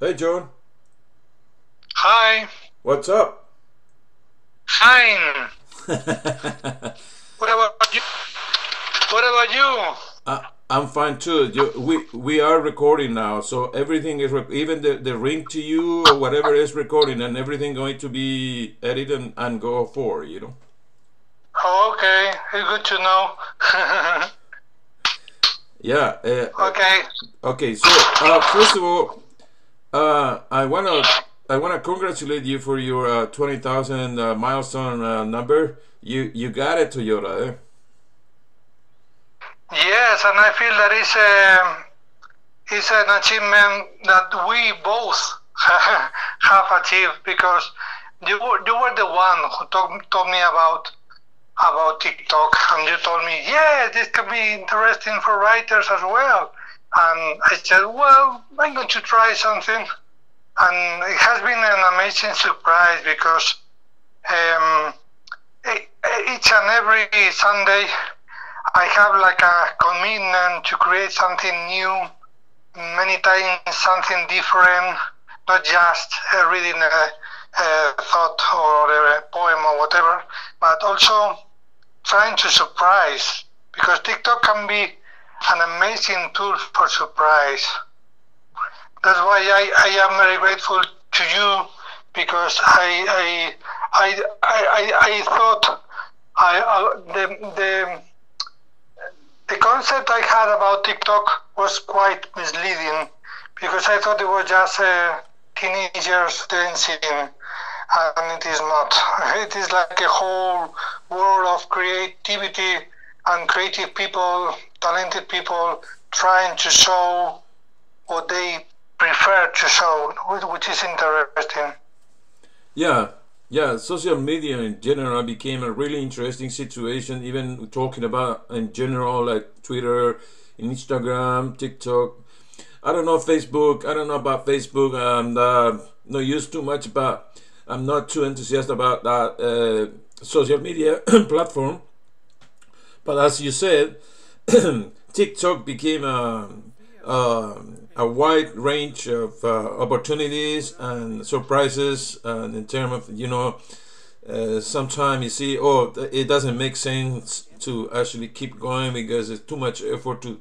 Hey John, Hi, what's up? fine. What about you? What about you? I'm fine too. We are recording now, so everything is even the ring to you or whatever is recording, and everything going to be edited and go forward. Oh, okay, it's good to know. Yeah. Okay. Okay. So first of all, I wanna congratulate you for your 20,000 milestone number. You got it, Toyota. Yes, and I feel that it's an achievement that we both have achieved because you were the one who told me about TikTok, and you told me, yeah, this can be interesting for writers as well. And I said, well, I'm going to try something. And it has been an amazing surprise because um, each and every Sunday I have like a commitment to create something new, many times something different, not just reading a thought or a poem or whatever, but also trying to surprise because TikTok can be an amazing tool for surprise. That's why I am very grateful to you because I thought the concept I had about TikTok was quite misleading because I thought it was just teenagers dancing, and it is not. It is like a whole world of creativity and creative people, talented people trying to show what they prefer to show, which is interesting. Yeah, yeah. Social media in general became a really interesting situation. Even talking about in general, like Twitter, Instagram, TikTok. I don't know Facebook. I don't know about Facebook. I'm not used too much about. I'm not too enthusiastic about that social media platform. But as you said, TikTok became a wide range of opportunities and surprises, and in terms of sometimes you see, oh, it doesn't make sense to actually keep going because it's too much effort to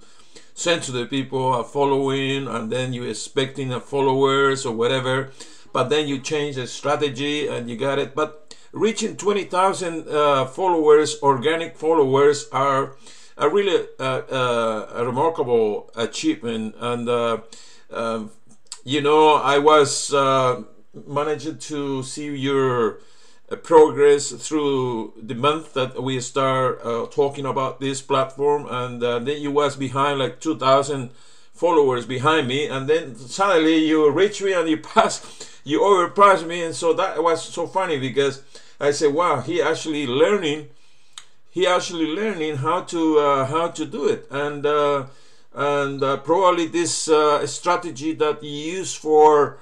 send to the people a following, and then you expecting a followers or whatever, but then you change the strategy and you got it. But reaching 20,000 followers, organic followers, are a really a remarkable achievement. And I was managed to see your progress through the month that we start talking about this platform, and then you was behind like 2,000 followers behind me, and then suddenly you reach me and you overpassed me. And so that was so funny because I said, wow, he actually learning how to do it. And probably this strategy that you use for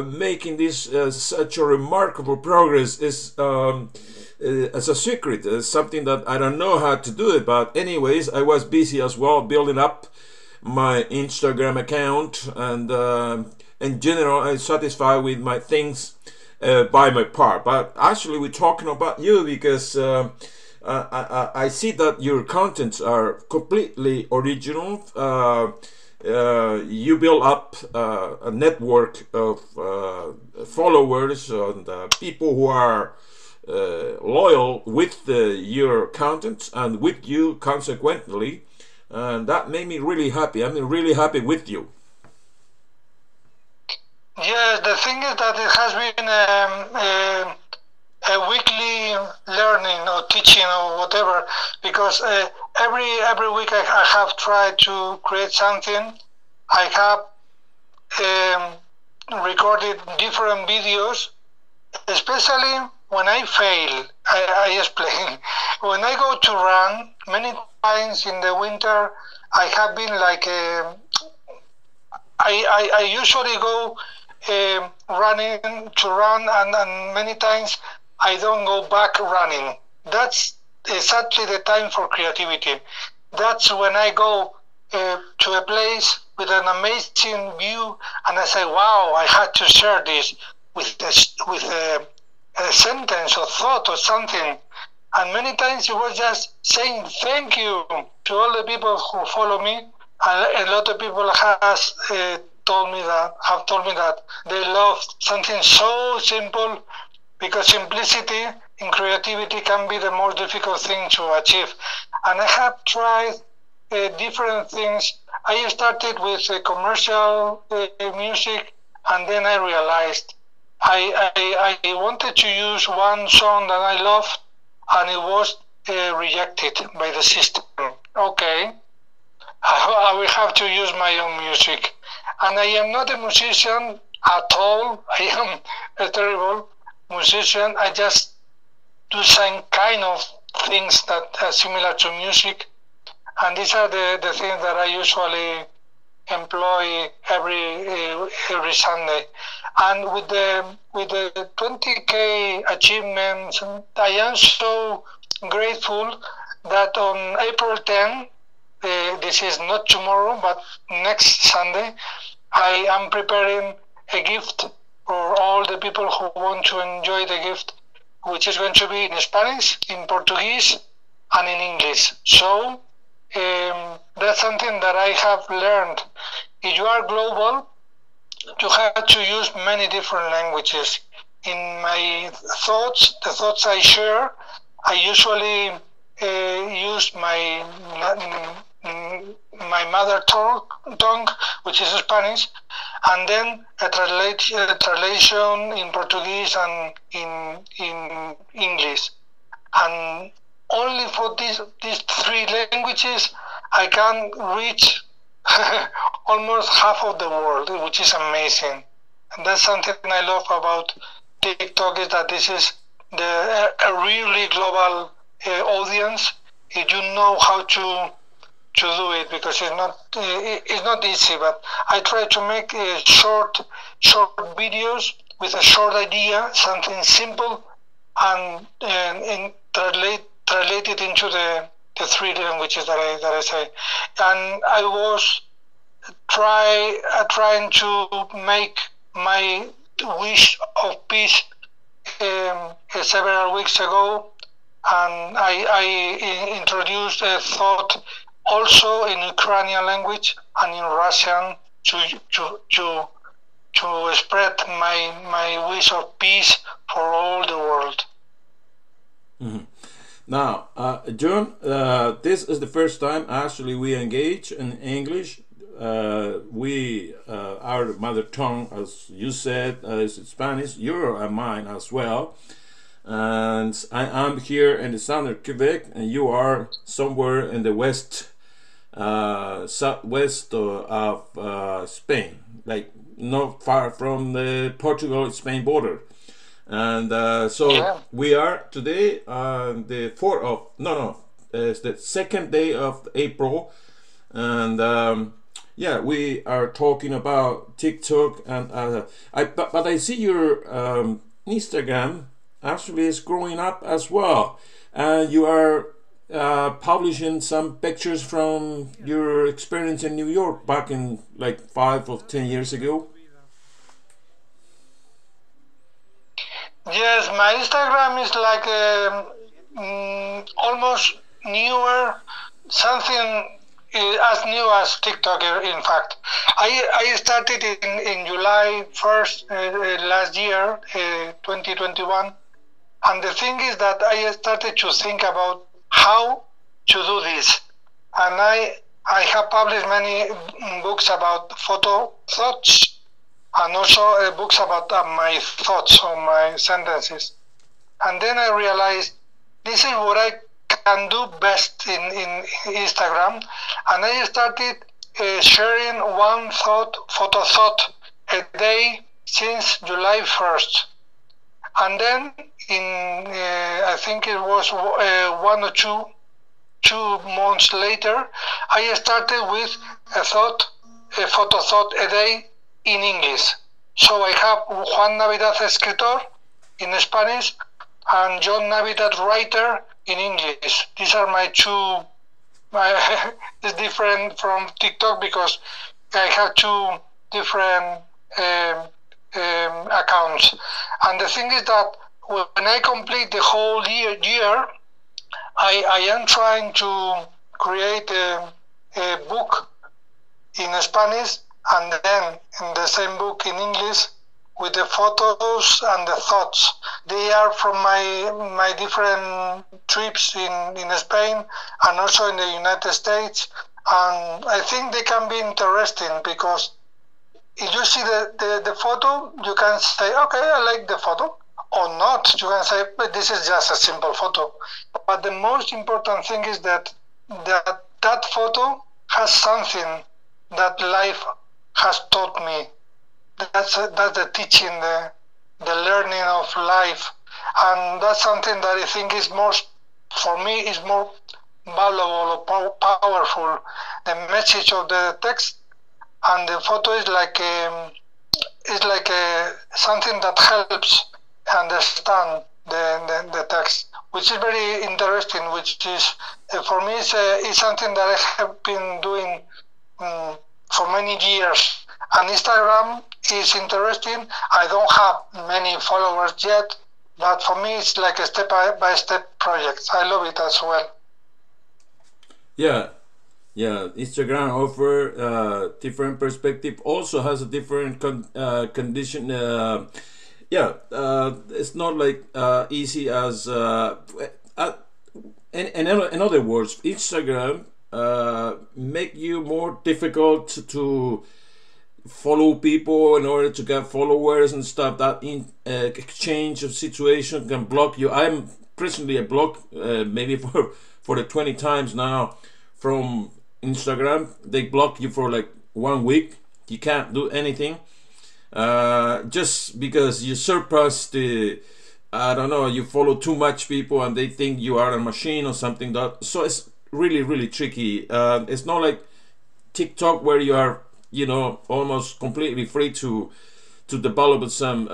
making this such a remarkable progress is as a secret. It's something that I don't know how to do it, but anyways, I was busy as well building up my Instagram account, and in general I'm satisfied with my things by my part. But actually we're talking about you because I see that your contents are completely original. You build up a network of followers and people who are loyal with your content and with you consequently, and that made me really happy. I'm really happy with you. Yes, the thing is that it has been a weekly learning or teaching or whatever because every week I have tried to create something. I have recorded different videos, especially when I fail. I explain. When I go to run, many times in the winter, I have been like I usually go running to run, and many times I don't go back running. That's exactly the time for creativity. That's when I go to a place with an amazing view and I say, wow, I had to share this with a sentence or thought or something. And many times it was just saying thank you to all the people who follow me. And a lot of people have told me that they love something so simple, because simplicity in creativity can be the most difficult thing to achieve. And I have tried different things. I started with commercial music, and then I realized I wanted to use one song that I loved, and it was rejected by the system. Okay, I will have to use my own music. And I am not a musician at all. I am a terrible musician. I just do some kind of things that are similar to music. And these are the things that I usually employ every Sunday. And with the 20K achievements, I am so grateful that on April 10, this is not tomorrow, but next Sunday, I am preparing a gift for all the people who want to enjoy the gift, which is going to be in Spanish, in Portuguese, and in English. So that's something that I have learned. If you are global, you have to use many different languages. In my thoughts, the thoughts I share, I usually use my mother tongue, which is Spanish, and then a translation in Portuguese and in English. And only for these three languages, I can reach almost half of the world, which is amazing. And that's something I love about TikTok, is that this is a really global audience. If you know how to do it, because it's not easy. But I try to make short videos with a short idea, something simple, and translate it into the three languages that I say. And I was trying to make my wish of peace several weeks ago, and I introduced a thought also in Ukrainian language and in Russian to spread my wish of peace for all the world. Mm-hmm. Now, John, this is the first time actually we engage in English. Our mother tongue, as you said, is Spanish. You're mine as well. And I am here in the southern Quebec, and you are somewhere in the southwest of Spain, like not far from the Portugal-Spain border. And so we are today on the 4th of, it's the 2nd day of April. And we are talking about TikTok. And but I see your Instagram actually is growing up as well. And you are publishing some pictures from your experience in New York back in like 5 or 10 years ago. Yes, my Instagram is like almost newer, something as new as TikTok, in fact. I started in July 1st last year, 2021. And the thing is that I started to think about how to do this. And I have published many books about photo thoughts, and also books about my thoughts or my sentences. And then I realized this is what I can do best in Instagram. And I started sharing one photo thought a day since July 1st. And then I think it was 1 or 2 months later, I started with a photo thought a day in English. So I have Juan Navidad escritor in Spanish and John Navidad writer in English. These are my two. It's different from TikTok because I have 2 different um, accounts. And the thing is that when I complete the whole year, I am trying to create a book in Spanish and then in the same book in English with the photos and the thoughts. They are from my different trips in Spain and also in the United States. And I think they can be interesting because if you see the photo, you can say, okay, I like the photo, or not. You can say, but this is just a simple photo. But the most important thing is that that photo has something that life has taught me. That's the teaching, the learning of life, and that's something that I think is more, for me, is more valuable or powerful. The message of the text and the photo is like something that helps understand the text, which is very interesting. Which is for me is something that I have been doing for many years. And Instagram is interesting. I don't have many followers yet, but for me it's like a step-by-step project. I love it as well. Yeah, yeah. Instagram offer different perspective. Also has a different condition. Yeah, it's not like easy as. In other words, Instagram make you more difficult to follow people in order to get followers and stuff. That in exchange of situation can block you. I'm presently a block maybe for the 20 times now from Instagram. They block you for like 1 week. You can't do anything just because you surpass the, I don't know, you follow too much people and they think you are a machine or something. That so it's really tricky. It's not like TikTok where you are, you know, almost completely free to develop some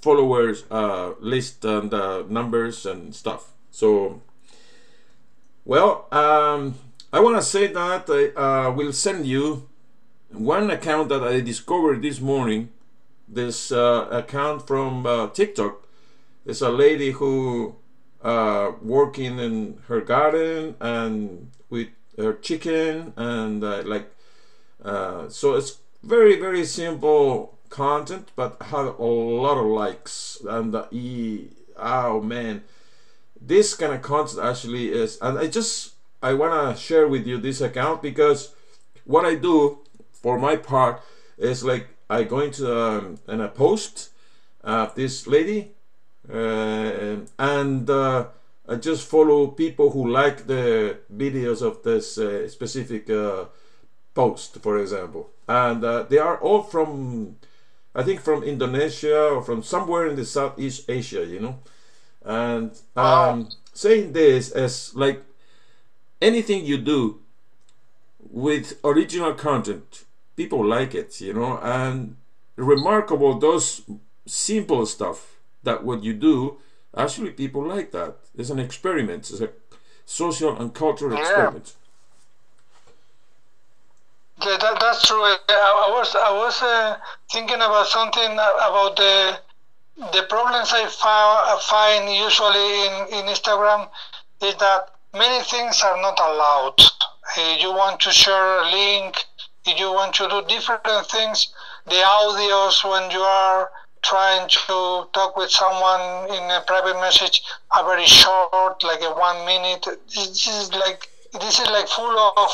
followers list and numbers and stuff. So well, I want to say that I will send you one account that I discovered this morning. This account from TikTok. It's a lady who working in her garden and with her chicken and so it's very simple content, but have a lot of likes. And oh man, this kind of content actually is, and I want to share with you this account because what I do for my part is like I go into and I post this lady and I just follow people who like the videos of this specific post, for example, and they are all from, I think, from Indonesia or from somewhere in the Southeast Asia, you know. And saying this as like anything you do with original content, people like it, you know. And remarkable, those simple stuff that what you do, actually people like that. It's an experiment. It's a social and cultural experiment. Yeah, that's true. I was thinking about something about the problems I find usually in Instagram is that many things are not allowed. You want to share a link, you want to do different things. The audios when you are trying to talk with someone in a private message are very short, like a 1 minute. This is like full of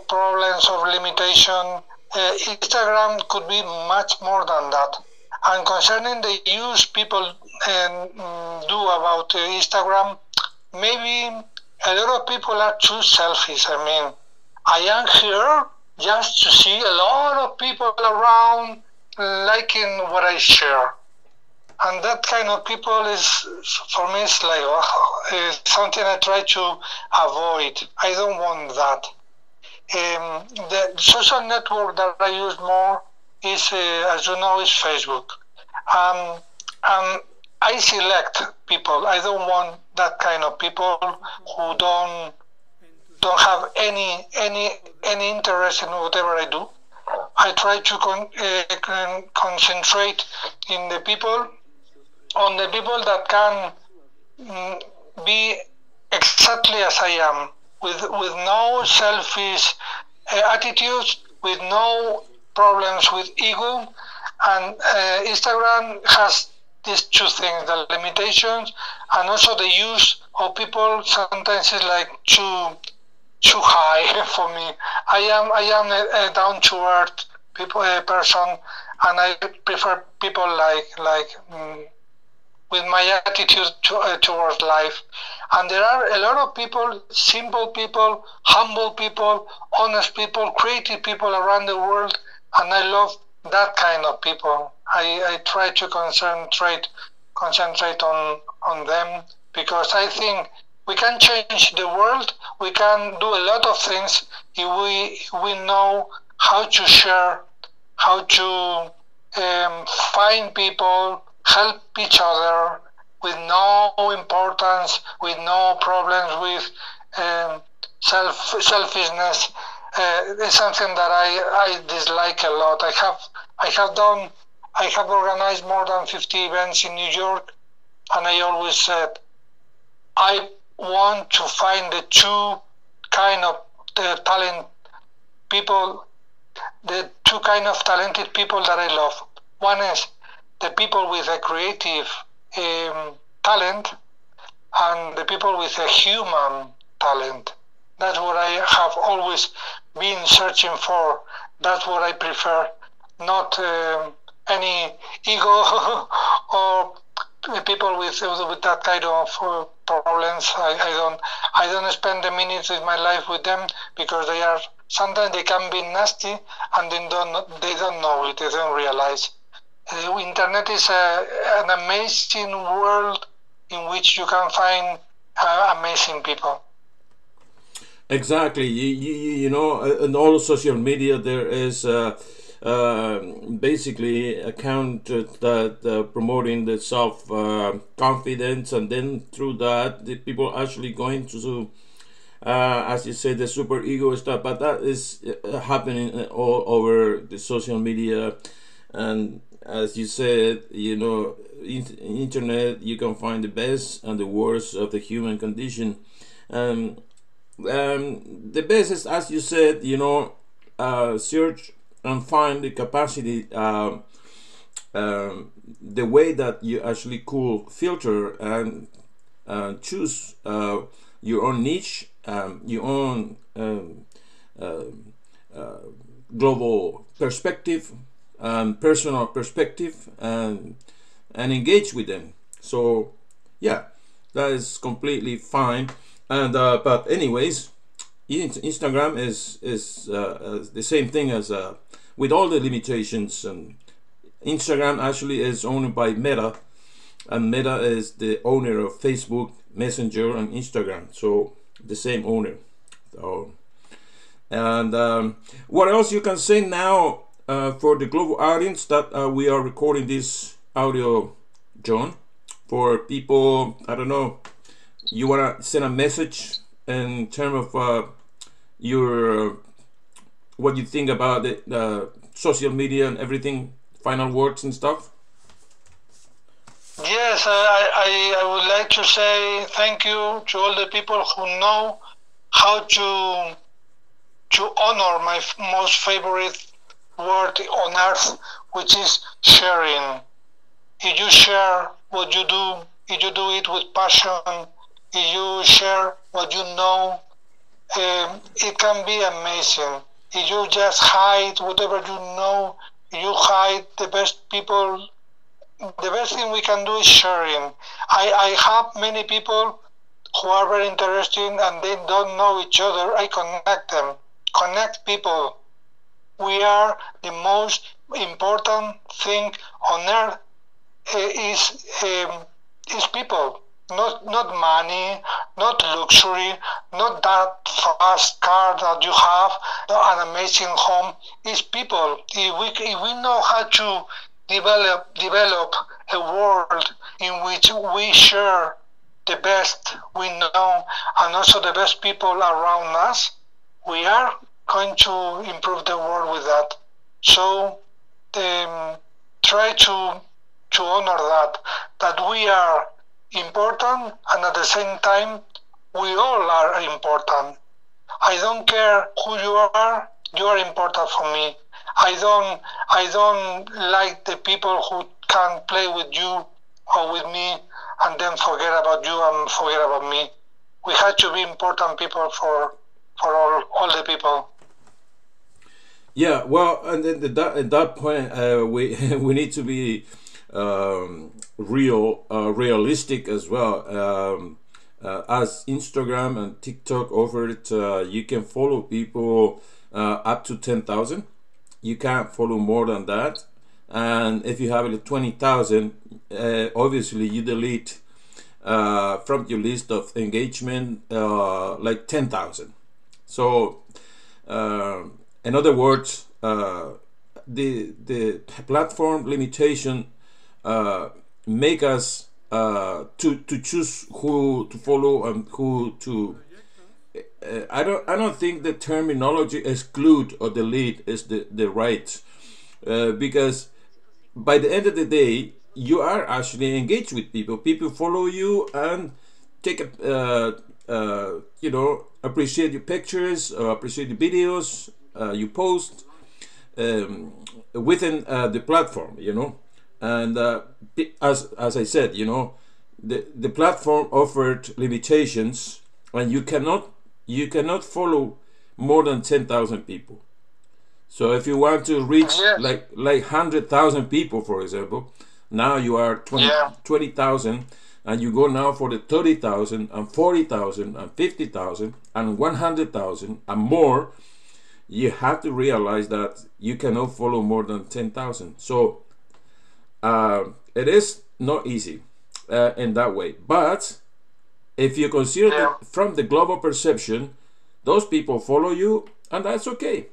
problems, of limitation. Instagram could be much more than that. And concerning the use people do about Instagram, maybe a lot of people are too selfish. I mean, I am here just to see a lot of people around liking what I share. And that kind of people is, for me, it's like something I try to avoid. I don't want that. The social network that I use more is, as you know, is Facebook. I select people. I don't want that kind of people who don't have any interest in whatever I do. I try to concentrate in the people, on the people that can be exactly as I am, with no selfish attitudes, with no problems with ego. And Instagram has these two things: the limitations and also the use of people. Sometimes it's like too high for me. I am a down to earth person, and I prefer people with my attitude towards life. And there are a lot of people, simple people, humble people, honest people, creative people around the world, and I love that kind of people. I try to concentrate on them, because I think we can change the world. We can do a lot of things if we know how to share, how to find people, help each other with no importance, with no problems, with selfishness. It's something that I dislike a lot. I have organized more than 50 events in New York, and I always said I want to find the two kind of talent people, the two kind of talented people that I love. One is the people with a creative talent, and the people with a human talent. That's what I have always been searching for. That's what I prefer, not any ego or people with that kind of problems. I don't spend a minute in my life with them, because they are sometimes they can be nasty, and they don't know it. They don't realize. Internet is an amazing world in which you can find amazing people. Exactly. You know, in all social media there is basically account that promoting the self confidence, and then through that the people actually going to as you say, the super ego stuff. But that is happening all over the social media. And as you said, you know, internet, you can find the best and the worst of the human condition. The best is, as you said, you know, search and find the capacity, the way that you actually could filter and choose your own niche, your own global perspective, personal perspective, and engage with them. So yeah, that is completely fine. And but anyways, Instagram is the same thing as with all the limitations. And Instagram actually is owned by Meta, and Meta is the owner of Facebook, Messenger, and Instagram. So the same owner. So, and what else you can say now for the global audience that we are recording this audio, John? For people, I don't know, you want to send a message in terms of your what you think about the social media and everything, final words and stuff? Yes, I would like to say thank you to all the people who know how to honor my most favorite word on earth, which is sharing. If you share what you do, if you do it with passion, if you share what you know, it can be amazing. If you just hide whatever you know, you hide the best people. The best thing we can do is sharing. I have many people who are very interesting and they don't know each other. I connect them. Connect people. We are the most important thing on earth is people. Not money, not luxury, not that fast car that you have, an amazing home. It's people. If we know how to develop a world in which we share the best we know and also the best people around us, we are going to improve the world with that. So try to honor that we are important, and at the same time we all are important. I don't care who you are important for me. I don't like the people who can play with you or with me and then forget about you and forget about me. We have to be important people for all the people. Yeah, well, and then at that point, we we need to be realistic as well. As Instagram and TikTok offer it, you can follow people up to 10,000. You can't follow more than that. And if you have 20,000, obviously you delete from your list of engagement like 10,000. So, in other words, the platform limitation make us to choose who to follow and who to. I don't think the terminology exclude or delete is the right, because by the end of the day you are actually engaged with people. People follow you and take a appreciate your pictures, appreciate the videos you post within the platform, and as I said, the platform offered limitations, and you cannot follow more than 10,000 people. So if you want to reach like 100,000 people, for example, now you are 20,000, and you go now for the 30,000 and 40,000 and 50,000 and 100,000 and more. You have to realize that you cannot follow more than 10,000. So it is not easy in that way. But if you consider from the global perception, those people follow you, and that's okay.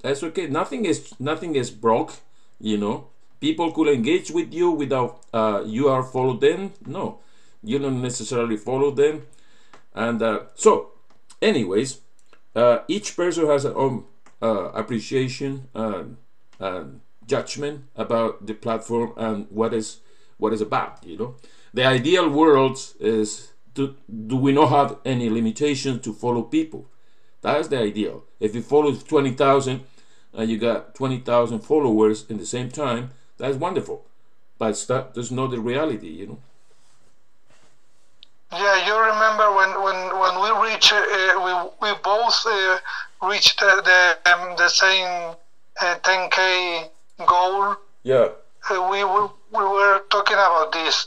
That's okay. Nothing is broke. People could engage with you without you are followed them. No, you don't necessarily follow them. And so, anyways, each person has their own appreciation and judgment about the platform and what is about. The ideal world is do we not have any limitations to follow people? That's the ideal. If you follow 20,000 and you got 20,000 followers in the same time, that's wonderful. But that's not the reality. Yeah, you remember when we reached, we both reached the same 10K goal. Yeah. We were talking about this.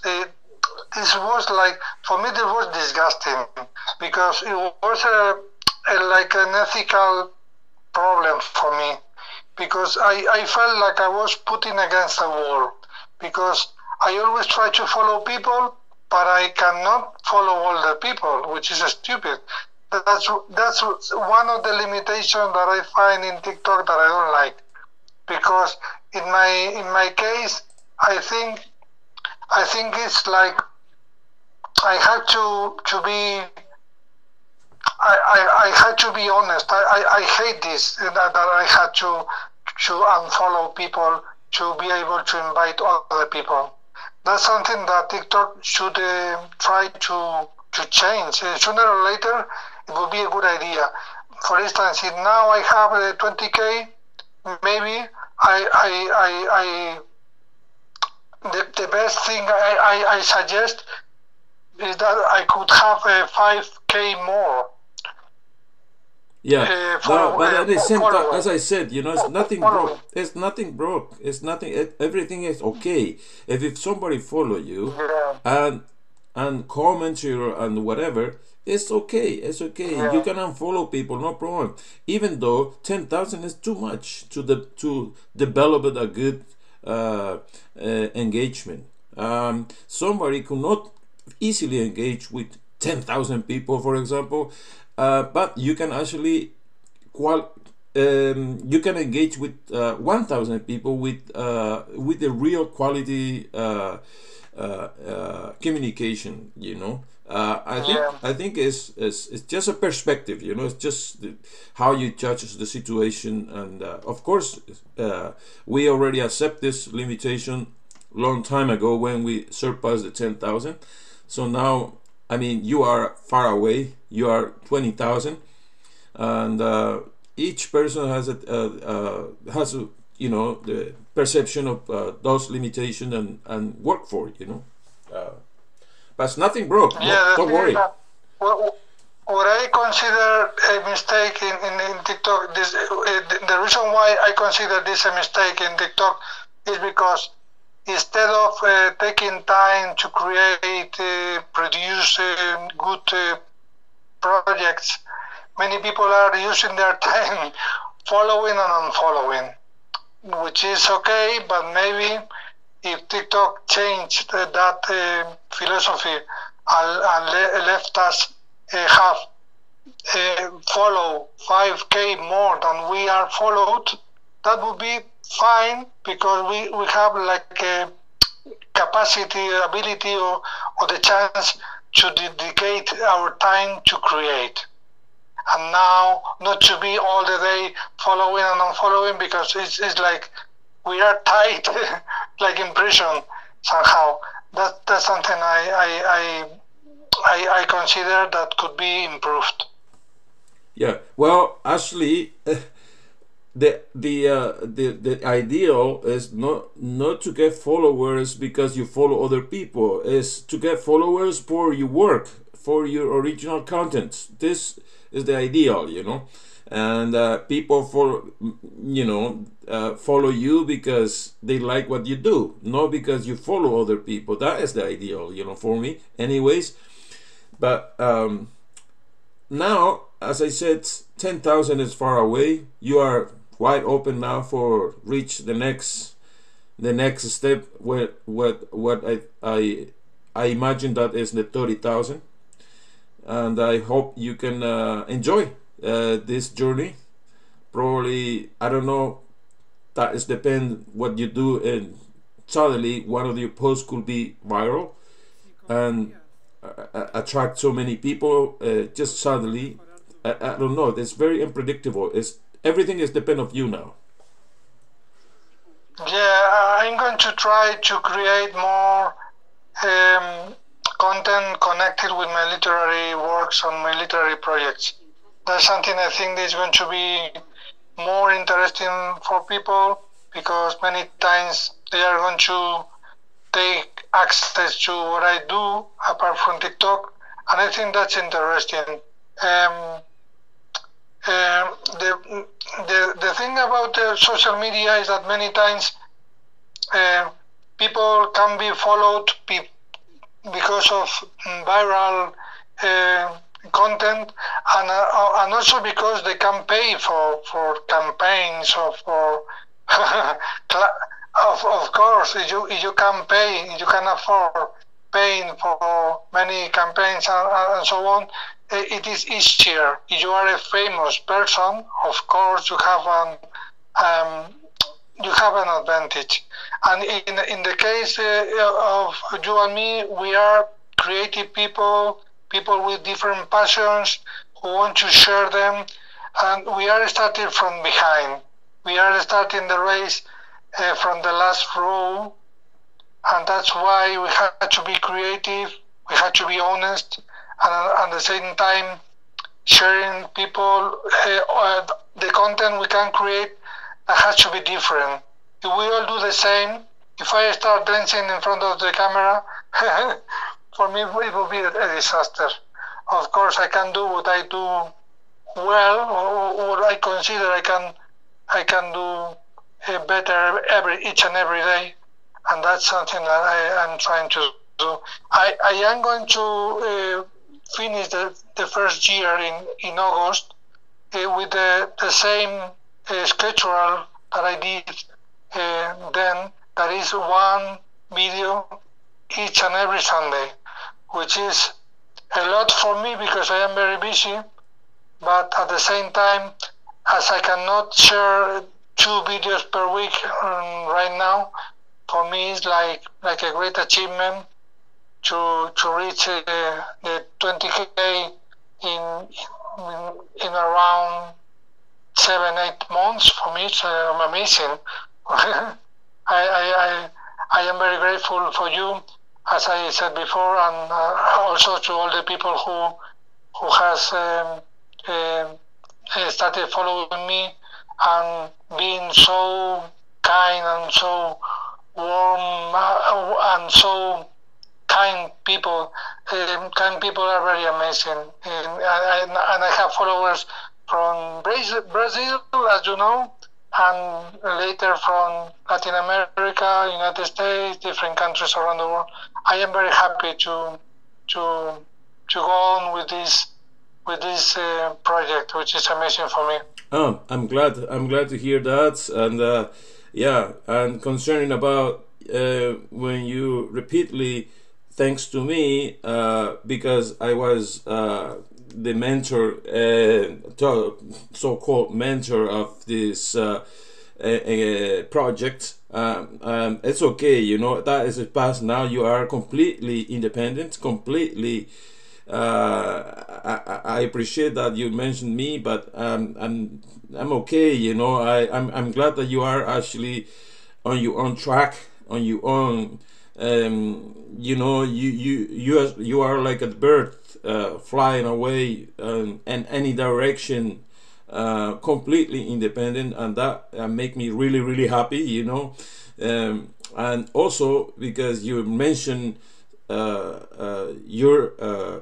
This was like, for me, this was disgusting because it was like an ethical problem for me, because I felt like I was putting against a wall, because I always try to follow people, but I cannot follow all the people, which is stupid. That's one of the limitations that I find in TikTok that I don't like, because in my case, I think it's like I had to be. I had to be honest. I hate this, that I had to unfollow people to be able to invite other people. That's something that TikTok should try to change. Sooner or later, it would be a good idea. For instance, if now I have 20K, maybe the best thing I suggest is that I could have 5K more. Yeah, but at the same time, as I said, it's nothing broke. It's nothing broke. It's nothing. Everything is okay. If somebody follow you and comment you and whatever, it's okay. It's okay. Yeah. You can unfollow people, no problem. Even though 10,000 is too much to develop a good engagement. Somebody could not easily engage with 10,000 people, for example. But you can actually you can engage with 1,000 people with the real quality communication, I think it's just a perspective, you know. It's just how you judge the situation, and of course, we already accept this limitation long time ago when we surpassed the 10,000. So now, I mean, you are far away. You are 20,000, and each person has a you know, the perception of those limitations and work for it, you know. But it's nothing broke. Yeah, Don't worry. What I consider a mistake in TikTok, the reason why I consider this a mistake in TikTok is because instead of taking time to create, produce good projects, many people are using their time following and unfollowing, which is okay, but maybe if TikTok changed that philosophy and left us have follow 5K more than we are followed, that would be fine, because we have like a capacity, ability, or the chance to dedicate our time to create. And now not to be all the day following and unfollowing, because it's like we are tied like in prison somehow. That's something I consider that could be improved. Yeah. Well, actually, the ideal is not to get followers because you follow other people. Is to get followers for your work, for your original content. This is the ideal, you know. And people follow you because they like what you do, not because you follow other people. That is the ideal, you know, for me anyways. But now, as I said, 10,000 is far away. You are wide open now for reach the next step, what I imagine that is the 30,000. And I hope you can enjoy this journey. Probably, I don't know, that is depend what you do, and suddenly one of your posts could be viral and attract so many people just suddenly. I don't know, it's very unpredictable. Everything is depend of you now. Yeah, I'm going to try to create more content connected with my literary works and my literary projects. That's something I think is going to be more interesting for people, because many times they are going to take access to what I do apart from TikTok, and I think that's interesting. The thing about social media is that many times people can be followed because of viral content, and also because they can pay for campaigns or for of course, if you can pay, you can afford paying for many campaigns and so on. It is easier. If you are a famous person, of course you have an advantage. And in the case of you and me, we are creative people with different passions who want to share them, and we are starting from behind. We are starting the race from the last row, and that's why we had to be creative, we had to be honest, and at the same time sharing people the content we can create that has to be different. If we all do the same, if I start dancing in front of the camera, for me it will be a disaster. Of course, I can do what I do well, or what I consider I can do better each and every day, and that's something that I am trying to do. I am going to finish the first year in August with the same schedule that I did then. That is one video each and every Sunday, which is a lot for me because I am very busy, but at the same time, as I cannot share 2 videos per week right now, for me it's like a great achievement to reach the 20K in around 7-8 months. For me, it's amazing. I am very grateful for you, as I said before, and also to all the people who has started following me and being so kind and so warm and so kind people. Kind people are very amazing, and I have followers from Brazil, as you know, and later from Latin America, United States, different countries around the world. I am very happy to go on with this project, which is amazing for me. Oh, I'm glad to hear that. And yeah, and concerning about when you repeatedly thanks to me, because I was the mentor, so-called mentor of this project. It's okay, you know, that is a past. Now you are completely independent, completely. I appreciate that you mentioned me, but I'm okay, you know. I'm glad that you are actually on your own track, on your own. You know, you are like a bird flying away in any direction, completely independent, and that make me really happy, you know. And also because you mentioned your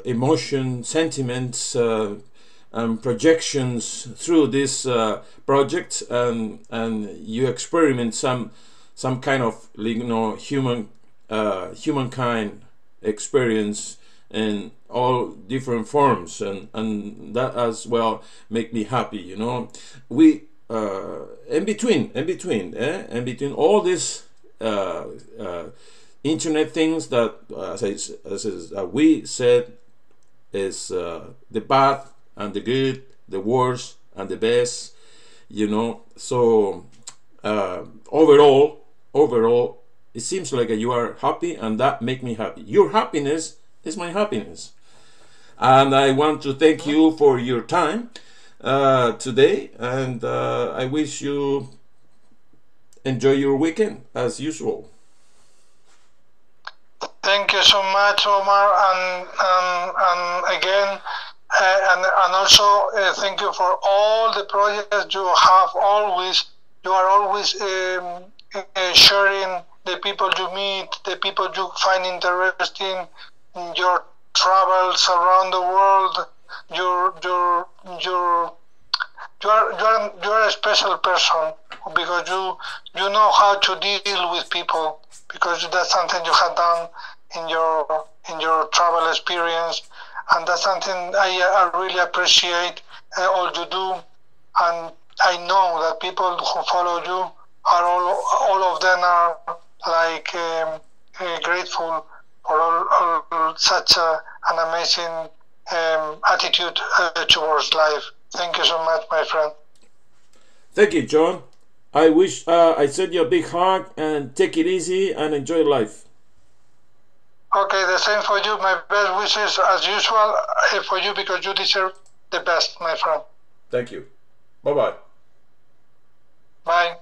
emotion, sentiments, and projections through this project, and you experiment some kind of, you know, humankind experience in all different forms, and that as well make me happy, you know. We in between all this internet things that as we said is the bad and the good, the worst and the best, you know. So overall it seems like you are happy, and that make me happy. Your happiness is my happiness, and I want to thank you for your time today, and I wish you enjoy your weekend as usual. Thank you so much, Omar, and again, and also thank you for all the projects you have always. You are always sharing the people you meet, the people you find interesting, your travels around the world. You are a special person, because you know how to deal with people, because that's something you have done in your travel experience, and that's something I really appreciate all you do. And I know that people who follow you are all of them are like grateful for all such an amazing attitude towards life. Thank you so much, my friend. Thank you, John. I wish I send you a big hug, and take it easy and enjoy life. Okay, the same for you. My best wishes as usual for you, because you deserve the best, my friend. Thank you. Bye-bye. Bye.